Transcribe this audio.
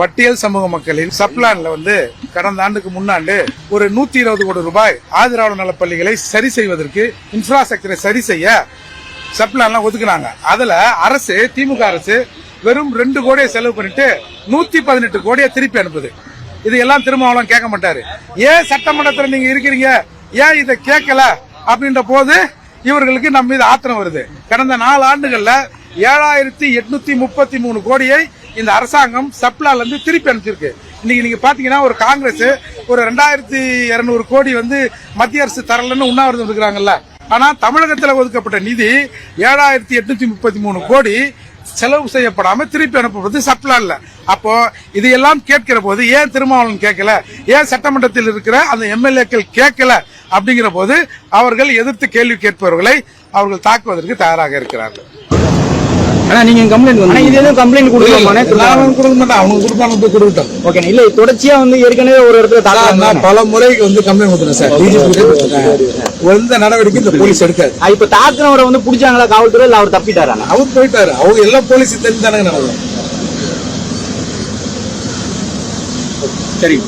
பட்டியல் சமூக மக்களின் சப்ளான்ல கடந்த ஆண்டுக்கு முன்னாண்டு ஒரு 120 கோடி ரூபாய் ஆதரவாளர் நலப்பள்ளிகளை சரி செய்வதற்கு இன்ஃப்ராஸ்ட்ரக்சரை சரி செய்ய சப்ளான்லாம் ஒதுக்குனாங்க. அதுல அரசு திமுக அரசு வெறும் 2 கோடியை செலவு பண்ணிட்டு 118 கோடியை திருப்பி அனுப்புது. இது எல்லாம் திருமாவளவன் கேட்க மாட்டாரு. ஏன் சட்டமன்றத்தில் நீங்க இருக்கிறீங்க, ஏன் இதை கேட்கல அப்படின்ற போது இவர்களுக்கு நம்ம மீது ஆத்திரம் வருது. கடந்த 4 ஆண்டுகள்ல 7833 கோடியை இந்த அரசாங்கம் சப்ளால இருந்து திருப்பி அனுப்பிச்சிருக்கு. இன்னைக்கு நீங்க பாத்தீங்கன்னா ஒரு காங்கிரஸ் ஒரு 2200 கோடி மத்திய அரசு தரலன்னு உண்ணாவிரதம் இருக்கிறாங்கல்ல. ஆனா தமிழகத்தில் ஒதுக்கப்பட்ட நிதி 7833 கோடி செலவு செய்யப்படாம திருப்பி அனுப்புவது சப்ளான்ல. அப்போ இதையெல்லாம் கேட்கிற போது ஏன் திருமாவளவன் கேட்கல, ஏன் சட்டமன்றத்தில் இருக்கிற அந்த எம்எல்ஏக்கள் கேட்கல அப்படிங்கிற போது அவர்கள் எதிர்த்து கேள்வி கேட்பவர்களை அவர்கள் தாக்குவதற்கு தயாராக இருக்கிறார்கள். தொடர்ச்சியா ஏற்கனவே ஒரு இடத்துல பல முறை கம்ப்ளைண்ட் கொடுத்தேன் சார். எந்த நடவடிக்கை இந்த போலீஸ் எடுக்காது. இப்ப தாக்குனவரை புடிச்சாங்களா காவல்துறை, இல்ல அவர் தப்பிட்டாரா? அவர் போயிட்டாரு. அவங்க எல்லாம் போலீஸ் தெரிஞ்சானங்க நடக்கும். சரி.